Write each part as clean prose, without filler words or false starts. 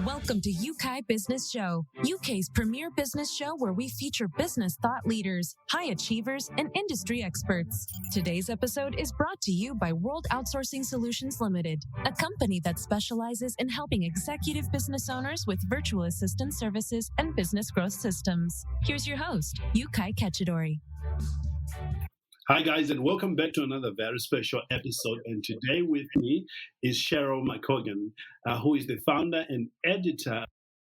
Welcome to UK Business Show, UK's premier business show where we feature business thought leaders, high achievers, and industry experts. Today's episode is brought to you by World Outsourcing Solutions Limited, a company that specializes in helping executive business owners with virtual assistant services and business growth systems. Here's your host, Yukai Kechidori. Hi guys, and welcome back to another very special episode. And today with me is Cheryl McColgan, who is the founder and editor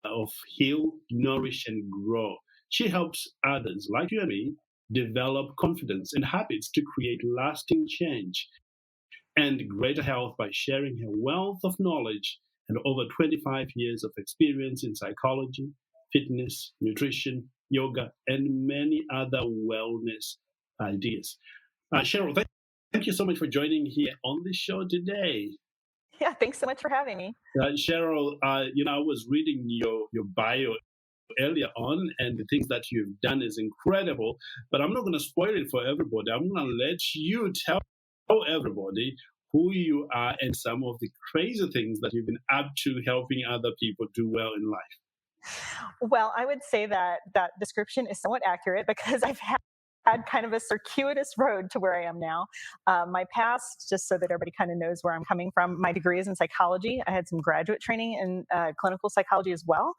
of Heal Nourish and Grow. She helps others like you and me develop confidence and habits to create lasting change and greater health by sharing her wealth of knowledge and over 25 years of experience in psychology, fitness, nutrition, yoga, and many other wellness ideas. Cheryl, thank you so much for joining here on the show today. Yeah, thanks so much for having me. Cheryl, I was reading your bio earlier on, and the things that you've done is incredible, but I'm not going to spoil it for everybody. I'm going to let you tell everybody who you are and some of the crazy things that you've been up to helping other people do well in life. Well, I would say that description is somewhat accurate because I've had kind of a circuitous road to where I am now. My past, just so that everybody kind of knows where I'm coming from, my degree is in psychology. I had some graduate training in clinical psychology as well.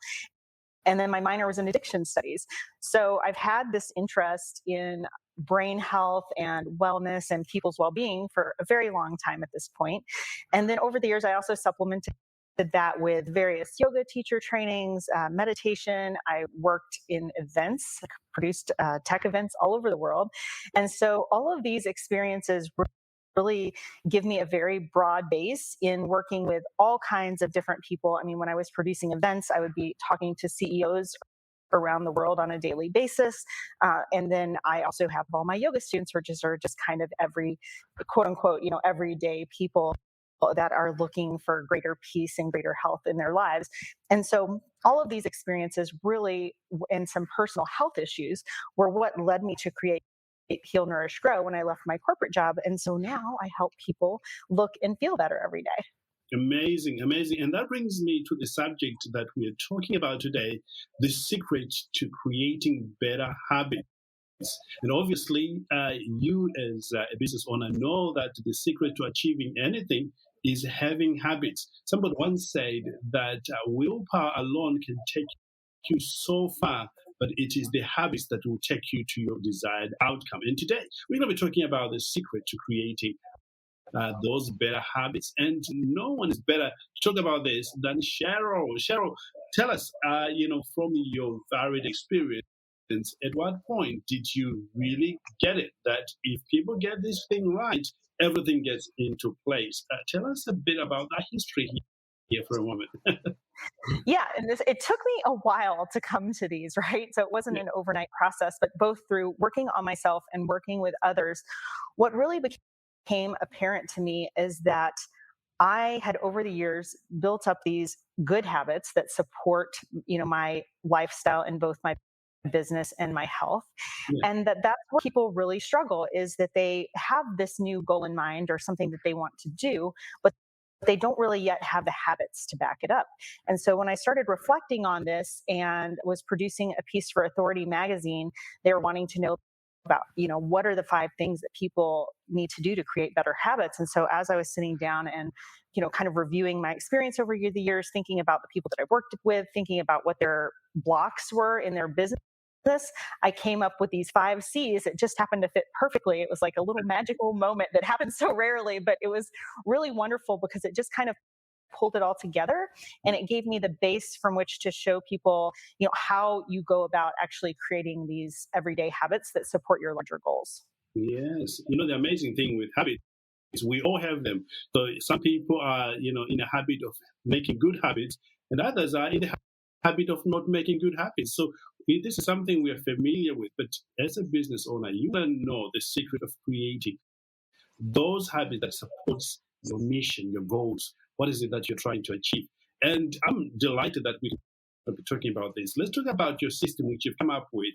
And then my minor was in addiction studies. So I've had this interest in brain health and wellness and people's well-being for a very long time at this point. And then over the years, I also supplemented that with various yoga teacher trainings, meditation. I worked in events, produced tech events all over the world. And so all of these experiences really give me a very broad base in working with all kinds of different people. I mean, when I was producing events, I would be talking to CEOs around the world on a daily basis. And then I also have all my yoga students, which are just kind of every quote unquote, everyday people that are looking for greater peace and greater health in their lives. And so all of these experiences really, and some personal health issues, were what led me to create Heal Nourish Grow when I left my corporate job. And so now I help people look and feel better every day. Amazing. And that brings me to the subject that we're talking about today, the secret to creating better habits. And obviously, you as a business owner know that the secret to achieving anything is having habits. Somebody once said that willpower alone can take you so far, but it is the habits that will take you to your desired outcome. And today, we're going to be talking about the secret to creating those better habits. And no one is better to talk about this than Cheryl. Cheryl, tell us, from your varied experience, at what point did you really get it that if people get this thing right, everything gets into place? Tell us a bit about that history here for a moment. Yeah, and it took me a while to come to these, right? So it wasn't an overnight process, but both through working on myself and working with others, what really became apparent to me is that I had over the years built up these good habits that support, my lifestyle in both my business and my health. Yeah. And that's where people really struggle, is that they have this new goal in mind or something that they want to do, but they don't really yet have the habits to back it up. And so when I started reflecting on this and was producing a piece for Authority magazine, they were wanting to know about, what are the 5 things that people need to do to create better habits. And so as I was sitting down and, kind of reviewing my experience over the years, thinking about the people that I've worked with, thinking about what their blocks were in their business, I came up with these 5 C's. It just happened to fit perfectly. It was like a little magical moment that happens so rarely, but it was really wonderful because it just kind of pulled it all together, and it gave me the base from which to show people, how you go about actually creating these everyday habits that support your larger goals. Yes. The amazing thing with habits is we all have them. So some people are, in a habit of making good habits, and others are in the habit of not making good habits. So this is something we are familiar with, but as a business owner, you want to know the secret of creating those habits that supports your mission, your goals. What is it that you're trying to achieve? And I'm delighted that we will be talking about this. Let's talk about your system, which you've come up with.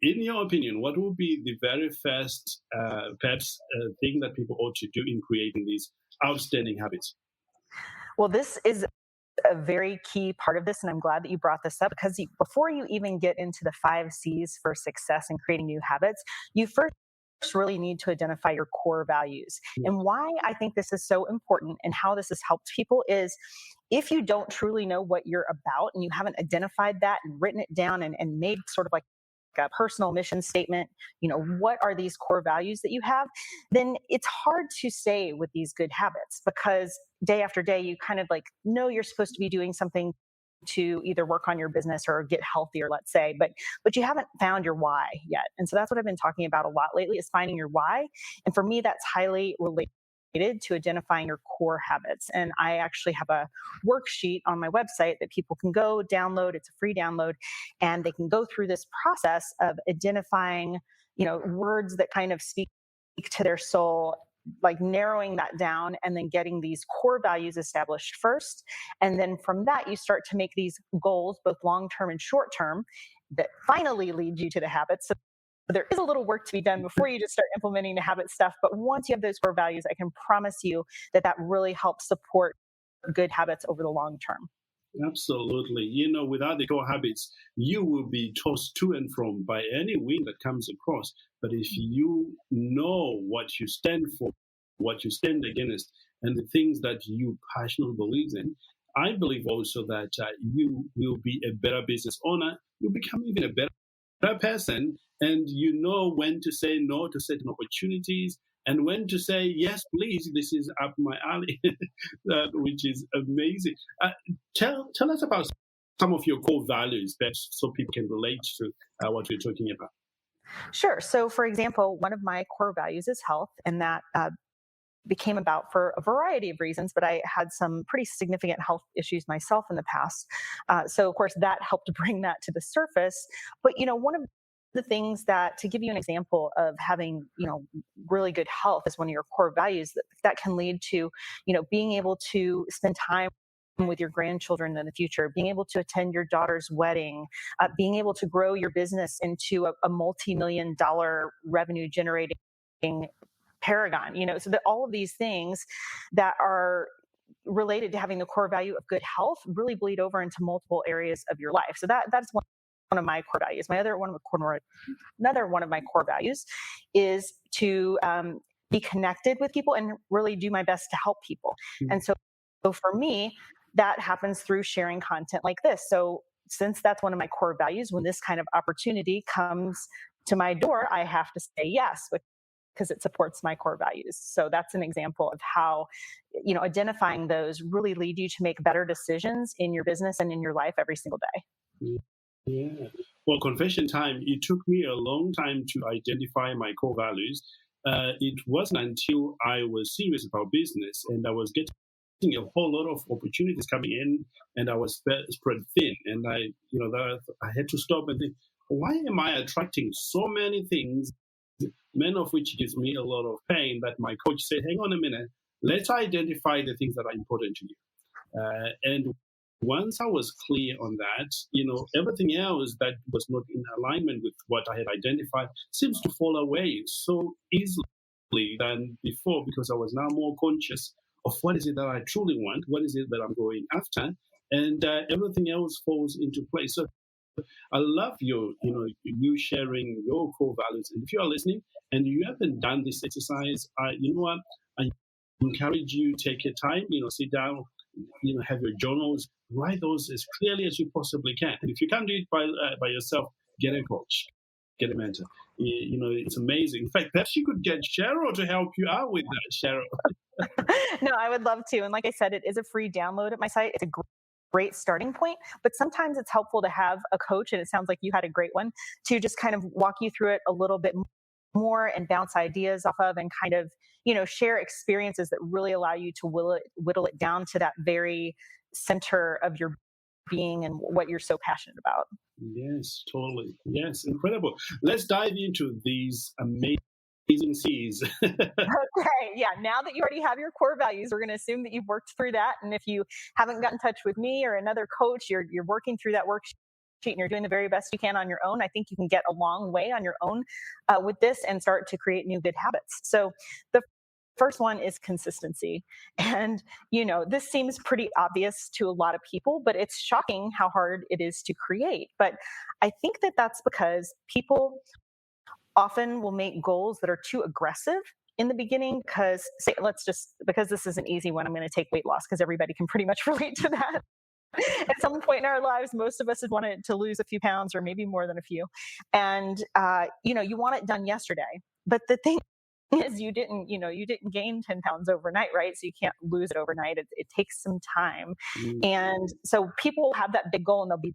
In your opinion, what would be the very first, thing that people ought to do in creating these outstanding habits? Well, this is a very key part of this, and I'm glad that you brought this up, because before you even get into the 5 C's for success and creating new habits, you first really need to identify your core values. And why I think this is so important and how this has helped people is, if you don't truly know what you're about and you haven't identified that and written it down and made sort of like a personal mission statement, what are these core values that you have, then it's hard to stay with these good habits, because day after day you kind of like know you're supposed to be doing something to either work on your business or get healthier, let's say, but you haven't found your why yet. And so that's what I've been talking about a lot lately, is finding your why. And for me, that's highly related to identifying your core habits. And I actually have a worksheet on my website that people can go download. It's a free download, and they can go through this process of identifying, words that kind of speak to their soul, like narrowing that down and then getting these core values established first. And then from that, you start to make these goals, both long-term and short-term, that finally lead you to the habits. So there is a little work to be done before you just start implementing the habit stuff. But once you have those core values, I can promise you that really helps support good habits over the long term. Absolutely. Without the core habits, you will be tossed to and from by any wind that comes across. But if you know what you stand for, what you stand against, and the things that you passionately believe in, I believe also that you will be a better business owner. You'll become even a better person, and you know when to say no to certain opportunities, and when to say, yes, please, this is up my alley, which is amazing. Tell us about some of your core values, best, so people can relate to what we're talking about. Sure. So, for example, one of my core values is health, and that became about for a variety of reasons, but I had some pretty significant health issues myself in the past. So, of course, that helped to bring that to the surface. But, one of the things that, to give you an example of having, really good health as one of your core values, that can lead to, being able to spend time with your grandchildren in the future, being able to attend your daughter's wedding, being able to grow your business into a multi-million-dollar revenue generating paragon, so that all of these things that are related to having the core value of good health really bleed over into multiple areas of your life. So that's one of my core values. Another one of my core values is to be connected with people and really do my best to help people. And so for me, that happens through sharing content like this. So since that's one of my core values, when this kind of opportunity comes to my door, I have to say yes, because it supports my core values. So that's an example of how, identifying those really lead you to make better decisions in your business and in your life every single day. Yeah. Well, confession time, it took me a long time to identify my core values. It wasn't until I was serious about business and I was getting a whole lot of opportunities coming in, and I was spread thin, and I had to stop and think, why am I attracting so many things, many of which gives me a lot of pain? That my coach said, hang on a minute, let's identify the things that are important to you. And once I was clear on that, everything else that was not in alignment with what I had identified seems to fall away so easily than before, because I was now more conscious of what is it that I truly want, what is it that I'm going after, and everything else falls into place. So I love you sharing your core values. And if you are listening and you haven't done this exercise, you know what? I encourage you, take your time, sit down, have your journals, write those as clearly as you possibly can. And if you can't do it by yourself, get a coach, get a mentor. It's amazing. In fact, perhaps you could get Cheryl to help you out with that, Cheryl. No, I would love to. And like I said, it is a free download at my site. It's a great starting point, but sometimes it's helpful to have a coach, and it sounds like you had a great one, to just kind of walk you through it a little bit more and bounce ideas off of, and kind of, share experiences that really allow you to whittle it down to that very center of your being and what you're so passionate about. Yes, totally. Yes, incredible. Let's dive into these amazing C's. Okay, yeah. Now that you already have your core values, we're going to assume that you've worked through that. And if you haven't got in touch with me or another coach, you're working through that worksheet and you're doing the very best you can on your own. I think you can get a long way on your own with this and start to create new good habits. So the first one is consistency. And, this seems pretty obvious to a lot of people, but it's shocking how hard it is to create. But I think that that's because people often will make goals that are too aggressive in the beginning because because this is an easy one, I'm going to take weight loss because everybody can pretty much relate to that. At some point in our lives, most of us had wanted to lose a few pounds or maybe more than a few. And, you want it done yesterday. But the thing is you didn't gain 10 pounds overnight, right? So you can't lose it overnight. It takes some time. And so people have that big goal and they'll be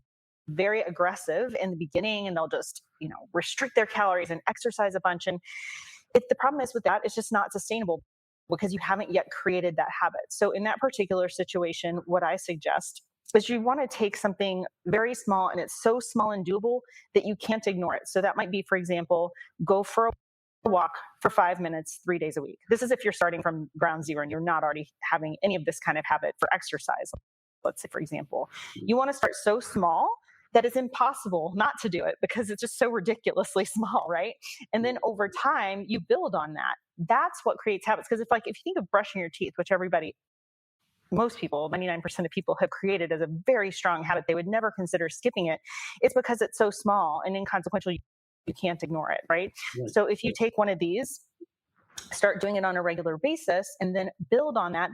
very aggressive in the beginning and they'll just, restrict their calories and exercise a bunch. And the problem is with that, it's just not sustainable because you haven't yet created that habit. So in that particular situation, what I suggest is you want to take something very small, and it's so small and doable that you can't ignore it. So that might be, for example, go for a walk for 5 minutes, 3 days a week. This is if you're starting from ground zero and you're not already having any of this kind of habit for exercise. Let's say, for example, you want to start so small that it's impossible not to do it because it's just so ridiculously small, right? And then over time, you build on that. That's what creates habits. Because if you think of brushing your teeth, which most people, 99% of people have created as a very strong habit, they would never consider skipping it. It's because it's so small and inconsequential, you can't ignore it, right? So if you take one of these, start doing it on a regular basis, and then build on that,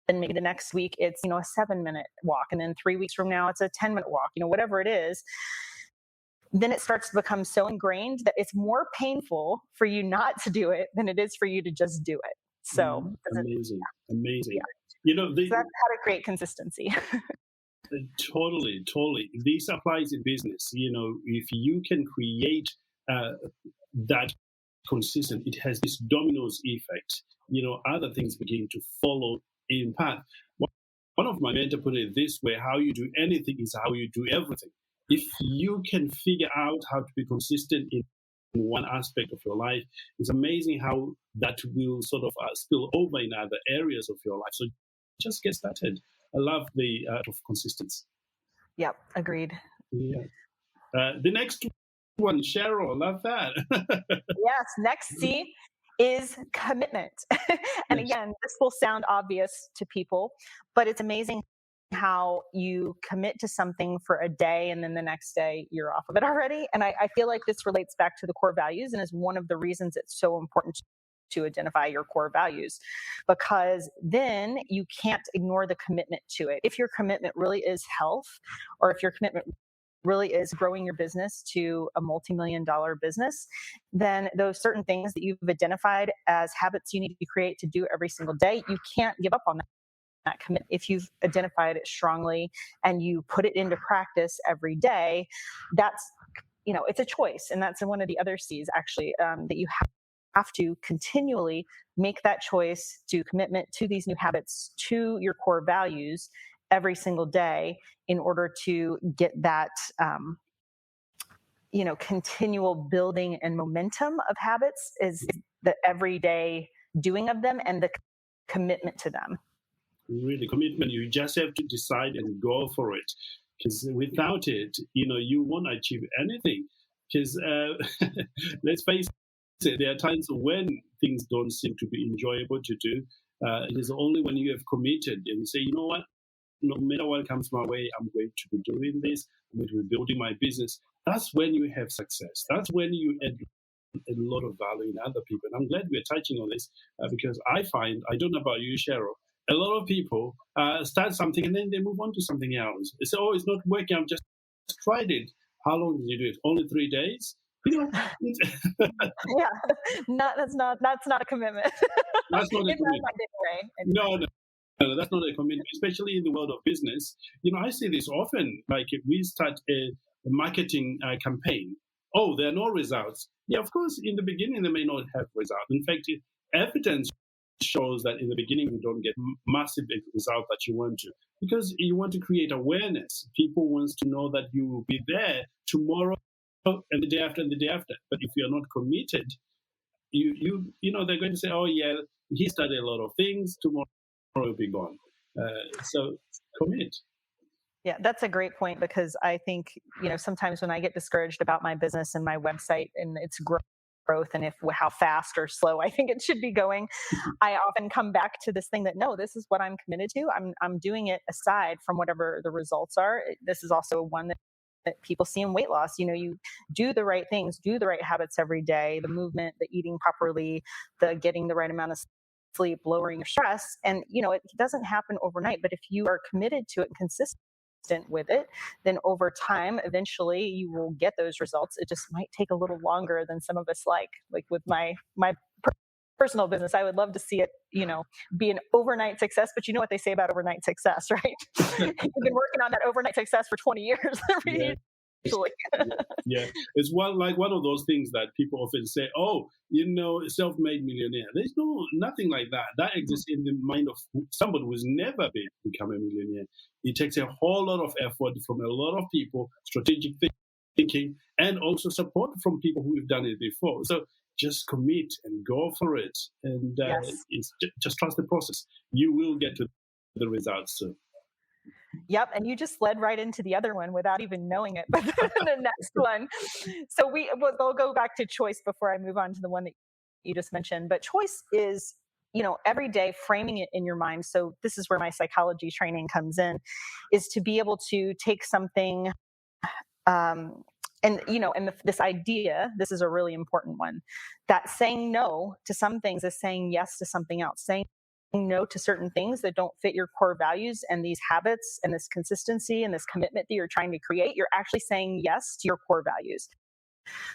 then maybe the next week it's, a 7-minute walk. And then 3 weeks from now, it's a 10-minute walk, whatever it is. Then it starts to become so ingrained that it's more painful for you not to do it than it is for you to just do it. So amazing. Yeah. So that's how to create consistency. Totally. This applies in business. If you can create that consistent, it has this dominoes effect. Other things begin to follow in path. One of my mentors put it this way: how you do anything is how you do everything. If you can figure out how to be consistent in one aspect of your life, it's amazing how that will sort of spill over in other areas of your life. So just get started. I love the art of consistency. Yep, agreed. Yeah. The next one, Cheryl, I love that. Yes, next C is commitment. And again, this will sound obvious to people, but it's amazing how you commit to something for a day and then the next day you're off of it already. And I feel like this relates back to the core values and is one of the reasons it's so important to identify your core values, because then you can't ignore the commitment to it. If your commitment really is health, or if your commitment really is growing your business to a multi-million-dollar business, then those certain things that you've identified as habits you need to create to do every single day, you can't give up on that commitment. If you've identified it strongly and you put it into practice every day, that's, it's a choice. And that's one of the other C's actually, that you have to continually make that choice to commitment to these new habits, to your core values every single day in order to get that, continual building and momentum of habits is the everyday doing of them and the commitment to them. Really, commitment. You just have to decide and go for it. Because without it, you won't achieve anything. Because let's face it, there are times when things don't seem to be enjoyable to do. It is only when you have committed and you say, you know what, no matter what comes my way, I'm going to be doing this. I'm going to be building my business. That's when you have success. That's when you add a lot of value in other people. And I'm glad we're touching on this because I find, I don't know about you, Cheryl, a lot of people start something and then they move on to something else. They say, oh, it's not working. I've just tried it. How long did you do it? Only 3 days? Yeah, that's not a commitment. That's not a commitment. No, that's not a commitment, especially in the world of business. I see this often. Like if we start a marketing campaign, oh, there are no results. Yeah, of course, in the beginning, they may not have results. In fact, evidence shows that in the beginning, you don't get massive result that you want to, because you want to create awareness. People want to know that you will be there tomorrow and the day after and the day after. But if you're not committed, they're going to say, oh, yeah, he started a lot of things, tomorrow will be gone. So commit. Yeah, that's a great point, because I think, sometimes when I get discouraged about my business and my website and its growth growth and how fast or slow I think it should be going, I often come back to this thing that, no, this is what I'm committed to. I'm doing it aside from whatever the results are. This is also one that people see in weight loss. You do the right things, do the right habits every day, the movement, the eating properly, the getting the right amount of sleep, lowering your stress. And, it doesn't happen overnight, but if you are committed to it and consistent with it, then over time, eventually you will get those results. It just might take a little longer than some of us like with my personal business. I would love to see it, be an overnight success, but you know what they say about overnight success, right? You've been working on that overnight success for 20 years. Yeah. Yeah, it's one of those things that people often say, "Oh, self-made millionaire." There's nothing like that. That exists in the mind of somebody who's never become a millionaire. It takes a whole lot of effort from a lot of people, strategic thinking, and also support from people who have done it before. So just commit and go for it, and it's just trust the process. You will get to the results soon. Yep. And you just led right into the other one without even knowing it. But the next one. So we'll go back to choice before I move on to the one that you just mentioned. But choice is, every day framing it in your mind. So this is where my psychology training comes in, is to be able to take something, this idea, this is a really important one, that saying no to some things is saying yes to something else. Saying no to certain things that don't fit your core values and these habits and this consistency and this commitment that you're trying to create, you're actually saying yes to your core values.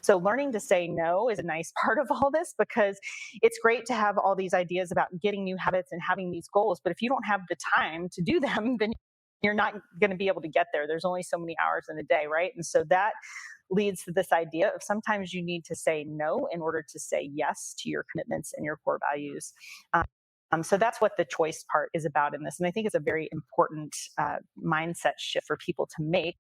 So learning to say no is a nice part of all this, because it's great to have all these ideas about getting new habits and having these goals. But if you don't have the time to do them, then you're not going to be able to get there. There's only so many hours in a day, right? And so that leads to this idea of sometimes you need to say no in order to say yes to your commitments and your core values. So that's what the choice part is about in this. And I think it's a very important mindset shift for people to make.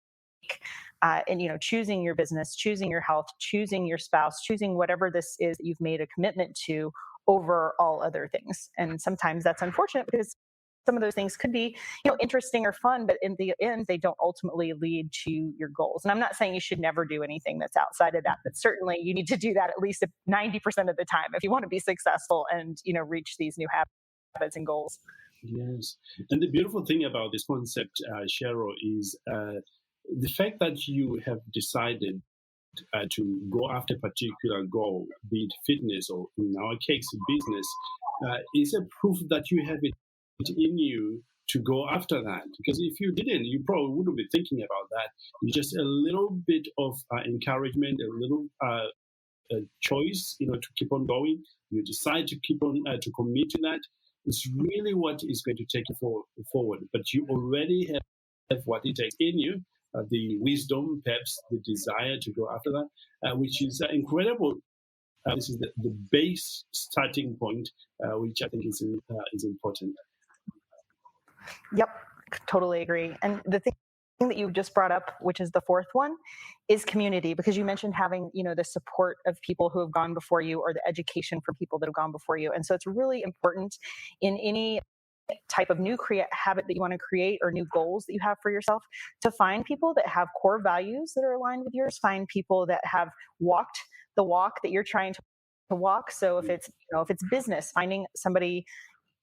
And, choosing your business, choosing your health, choosing your spouse, choosing whatever this is that you've made a commitment to over all other things. And sometimes that's unfortunate because some of those things could be, interesting or fun, but in the end, they don't ultimately lead to your goals. And I'm not saying you should never do anything that's outside of that, but certainly you need to do that at least 90% of the time if you want to be successful and, reach these new habits and goals. Yes. And the beautiful thing about this concept, Cheryl, is the fact that you have decided to go after a particular goal, be it fitness or in our case, business, is a proof that you have it in you to go after that. Because if you didn't, you probably wouldn't be thinking about that. It's just a little bit of encouragement, a little choice, to keep on going. You decide to keep on to commit to that. It's really what is going to take you forward. But you already have what it takes in you, the wisdom, perhaps the desire to go after that, which is incredible. This is the base starting point, which I think is important. Yep, totally agree. And the thing that you just brought up, which is the fourth one, is community, because you mentioned having, the support of people who have gone before you, or the education for people that have gone before you. And so it's really important in any type of new habit that you want to create or new goals that you have for yourself, to find people that have core values that are aligned with yours, find people that have walked the walk that you're trying to walk. So if it's business, finding somebody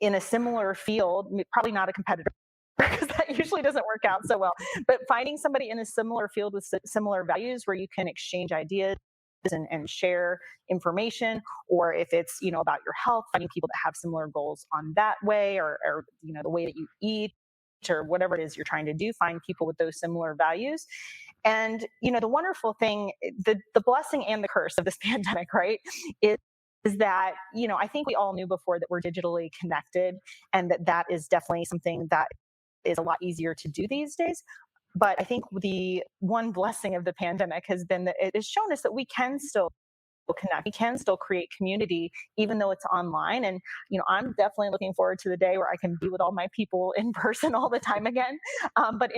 in a similar field, probably not a competitor, because that usually doesn't work out so well, but finding somebody in a similar field with similar values where you can exchange ideas and share information. Or if it's, about your health, finding people that have similar goals on that way, or the way that you eat, or whatever it is you're trying to do, find people with those similar values. And, the wonderful thing, the blessing and the curse of this pandemic, right, is that, I think we all knew before that we're digitally connected, and that is definitely something that is a lot easier to do these days. But I think the one blessing of the pandemic has been that it has shown us that we can still connect. We can still create community, even though it's online. And, I'm definitely looking forward to the day where I can be with all my people in person all the time again. But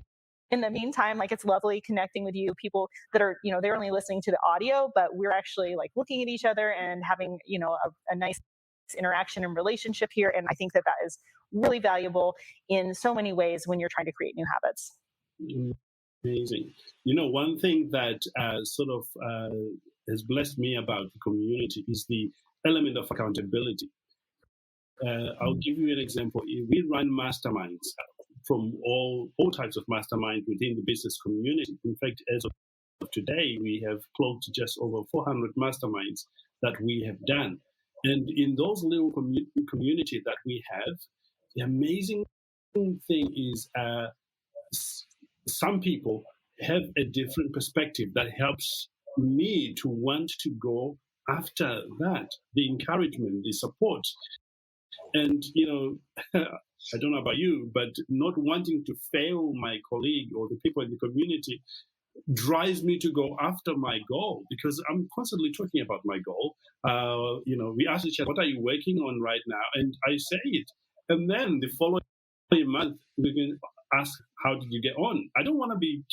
in the meantime, it's lovely connecting with you, people that are, they're only listening to the audio, but we're actually looking at each other and having, a nice interaction and relationship here. And I think that is really valuable in so many ways when you're trying to create new habits. Amazing. One thing that sort of has blessed me about the community is the element of accountability. I'll give you an example. We run masterminds from all types of masterminds within the business community. In fact, as of today, we have clocked just over 400 masterminds that we have done. And in those little community that we have, the amazing thing is some people have a different perspective that helps me to want to go after that, the encouragement, the support. And, I don't know about you, but not wanting to fail my colleague or the people in the community drives me to go after my goal, because I'm constantly talking about my goal. We ask each other, what are you working on right now? And I say it. And then the following month, we can ask, how did you get on? I don't want to be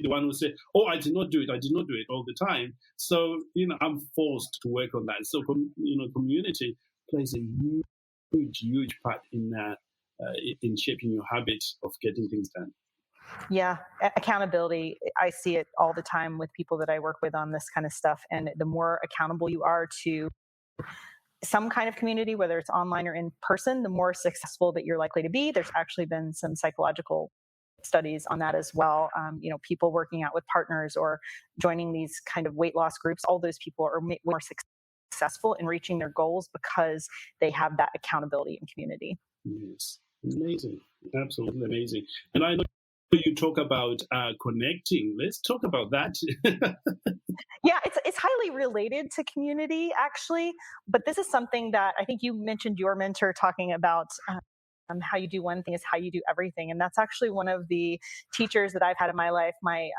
the one who say, oh, I did not do it all the time. So, I'm forced to work on that. So, community plays a huge part in shaping your habits of getting things done. Yeah, accountability. I see it all the time with people that I work with on this kind of stuff. And the more accountable you are to some kind of community, whether it's online or in person, the more successful that you're likely to be. There's actually been some psychological studies on that as well. People working out with partners or joining these kind of weight loss groups, all those people are more successful in reaching their goals because they have that accountability in community. Yes, amazing, absolutely amazing. And I know you talk about connecting. Let's talk about that. Yeah, it's highly related to community, actually. But this is something that I think you mentioned your mentor talking about. How you do one thing is how you do everything. And that's actually one of the teachers that I've had in my life. My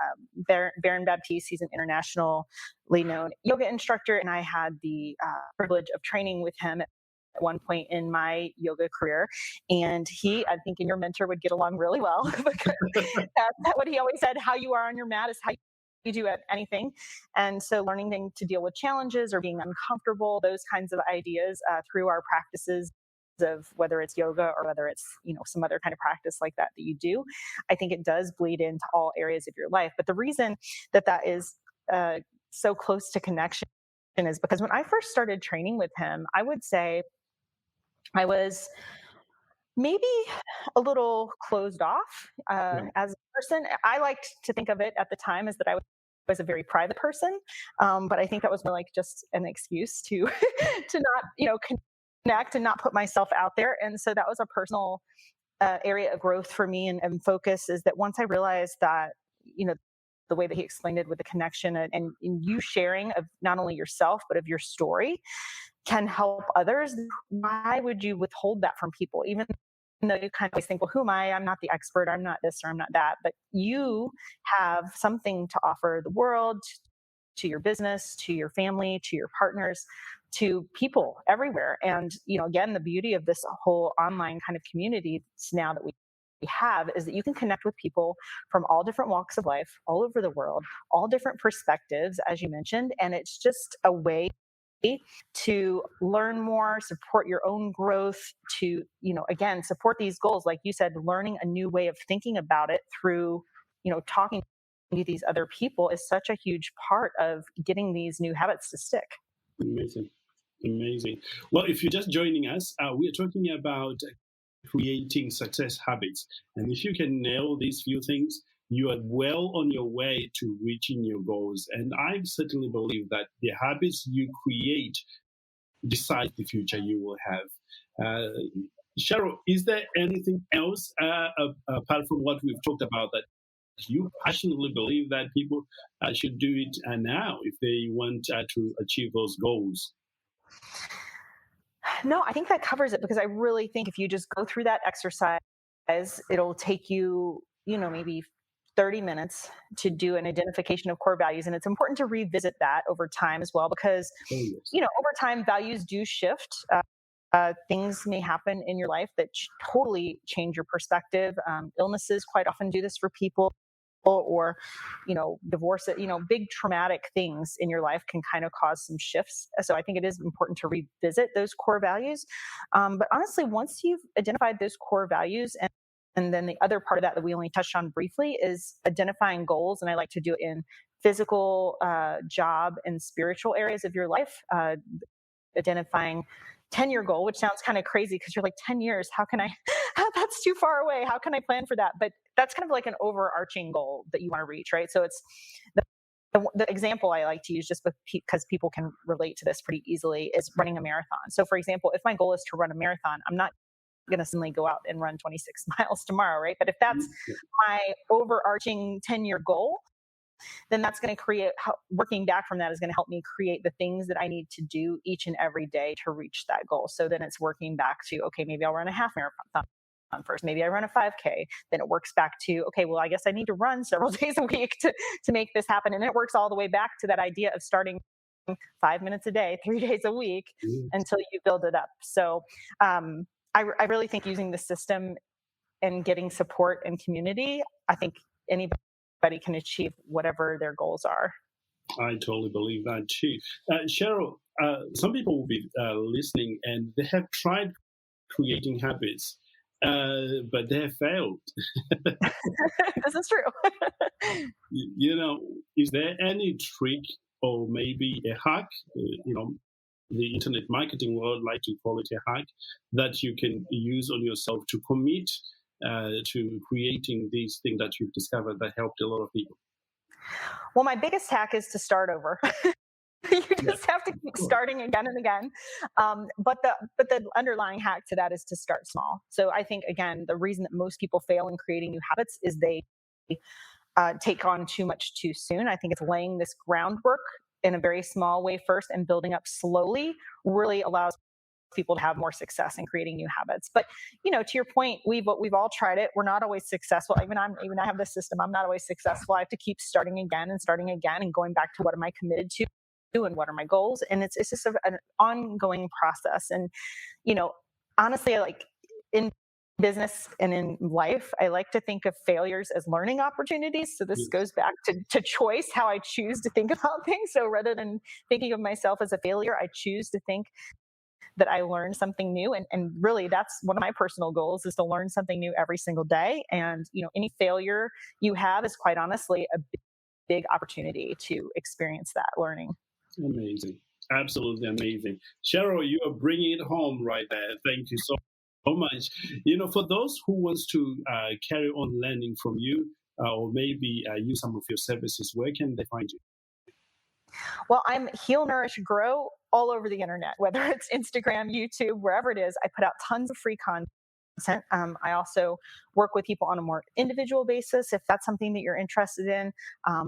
Baron Baptiste, he's an internationally known yoga instructor. And I had the privilege of training with him at one point in my yoga career. And I think, and your mentor would get along really well, because that's what he always said, how you are on your mat is how you do anything. And so learning to deal with challenges or being uncomfortable, those kinds of ideas through our practices of whether it's yoga or whether it's some other kind of practice like that you do, I think it does bleed into all areas of your life. But the reason that is so close to connection is because when I first started training with him, I would say I was maybe a little closed off as a person. I liked to think of it at the time as that I was a very private person, but I think that was more like just an excuse to to not connect and not put myself out there. And so that was a personal area of growth for me and focus, is that once I realized that the way that he explained it with the connection and you sharing of not only yourself but of your story can help others, why would you withhold that from people? Even though you kind of always think, well, who am I? I'm not the expert. I'm not this or I'm not that. But you have something to offer the world, to your business, to your family, to your partners, to people everywhere. And, again, the beauty of this whole online kind of community now that we have is that you can connect with people from all different walks of life, all over the world, all different perspectives, as you mentioned. And it's just a way to learn more, support your own growth, to, again, support these goals. Like you said, learning a new way of thinking about it through, talking to these other people is such a huge part of getting these new habits to stick. Amazing. Well, if you're just joining us, we are talking about creating success habits. And if you can nail these few things, you are well on your way to reaching your goals. And I certainly believe that the habits you create decide the future you will have. Cheryl, is there anything else apart from what we've talked about that you passionately believe that people should do it now if they want to achieve those goals? No, I think that covers it, because I really think if you just go through that exercise, it'll take you, maybe 30 minutes to do an identification of core values. And it's important to revisit that over time as well, because, over time, values do shift. Things may happen in your life that totally change your perspective. Illnesses quite often do this for people, or, divorce, big traumatic things in your life can kind of cause some shifts. So I think it is important to revisit those core values. But honestly, once you've identified those core values, and then the other part of that we only touched on briefly is identifying goals. And I like to do it in physical, job, and spiritual areas of your life, identifying 10-year goal, which sounds kind of crazy because you're like, 10 years, how can I, that's too far away. How can I plan for that? But that's kind of like an overarching goal that you want to reach, right? So it's the example I like to use, just because people can relate to this pretty easily, is running a marathon. So for example, if my goal is to run a marathon, I'm not going to suddenly go out and run 26 miles tomorrow, right? But if that's my overarching 10-year goal, then that's going to create, working back from that is going to help me create the things that I need to do each and every day to reach that goal. So then it's working back to, okay, maybe I'll run a half marathon first. Maybe I run a 5K. Then it works back to, okay, well, I guess I need to run several days a week to make this happen. And then it works all the way back to that idea of starting 5 minutes a day, 3 days a week, until you build it up. So I really think using the system and getting support and community, I think anybody can achieve whatever their goals are. I totally believe that too. Cheryl, some people will be listening and they have tried creating habits, but they have failed. This is true. Is there any trick or maybe a hack, the internet marketing world like to call it a hack, that you can use on yourself to commit to creating these things that you've discovered that helped a lot of people? Well, my biggest hack is to start over. You just have to keep starting again and again. But the underlying hack to that is to start small. So I think, again, the reason that most people fail in creating new habits is they take on too much too soon. I think it's laying this groundwork in a very small way first and building up slowly really allows people to have more success in creating new habits. But to your point, we've all tried it. We're not always successful. Even I have this system. I'm not always successful. I have to keep starting again and going back to what am I committed to and what are my goals. And it's just an ongoing process. And honestly, like in business and in life, I like to think of failures as learning opportunities. So this goes back to choice, how I choose to think about things. So rather than thinking of myself as a failure, I choose to think that I learned something new. And really, that's one of my personal goals, is to learn something new every single day. And, any failure you have is quite honestly a big opportunity to experience that learning. Amazing. Absolutely amazing. Cheryl, you are bringing it home right there. Thank you so much. For those who wants to carry on learning from you or maybe use some of your services, where can they find you? Well, I'm Heal Nourish Grow all over the internet, whether it's Instagram, YouTube, wherever it is. I put out tons of free content. I also work with people on a more individual basis, if that's something that you're interested in.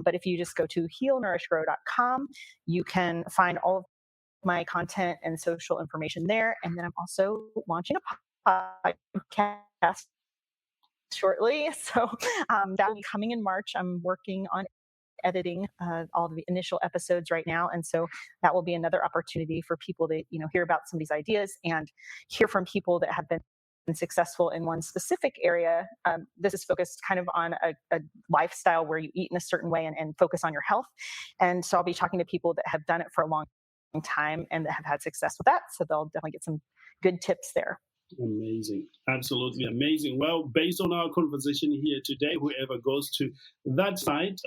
But if you just go to healnourishgrow.com, you can find all of my content and social information there. And then I'm also launching a podcast shortly. So that will be coming in March. I'm working on editing all the initial episodes right now, and so that will be another opportunity for people to hear about some of these ideas and hear from people that have been successful in one specific area. This is focused kind of on a lifestyle where you eat in a certain way and focus on your health, and so I'll be talking to people that have done it for a long time and that have had success with that, so they'll definitely get some good tips there. Amazing. Absolutely amazing. Well, based on our conversation here today, whoever goes to that site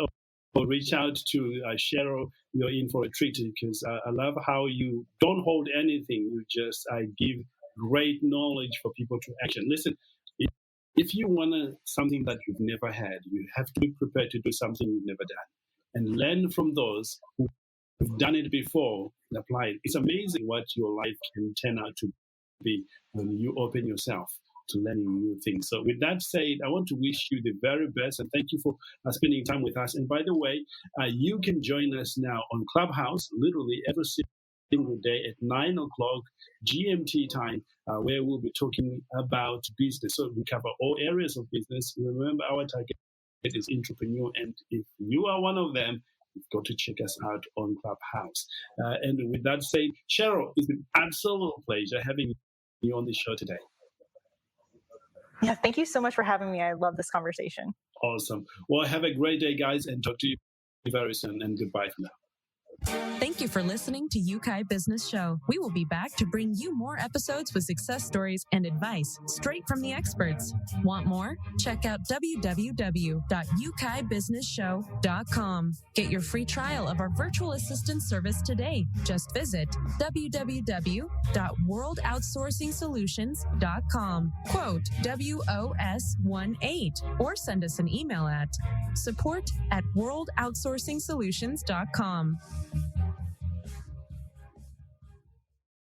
or reach out to Cheryl, you're in for a treat, because I love how you don't hold anything. You just give great knowledge for people to action. Listen, if you want something that you've never had, you have to be prepared to do something you've never done and learn from those who've done it before and apply it. It's amazing what your life can turn out to be when you open yourself to learning new things. So with that said, I want to wish you the very best and thank you for spending time with us. And by the way, you can join us now on Clubhouse literally every single day at 9 o'clock GMT time, where we'll be talking about business. So we cover all areas of business. Remember, our target is entrepreneur, and if you are one of them, you've got to check us out on Clubhouse. And with that said, Cheryl, it's been an absolute pleasure having you on the show today. Yeah, thank you so much for having me. I love this conversation. Awesome. Well, have a great day, guys, and talk to you very soon. And goodbye for now. Thank you for listening to UKAI Business Show. We will be back to bring you more episodes with success stories and advice straight from the experts. Want more? Check out www.ukaibusinessshow.com. Get your free trial of our virtual assistant service today. Just visit www.worldoutsourcingsolutions.com. Quote WOS18 or send us an email at support@worldoutsourcingsolutions.com.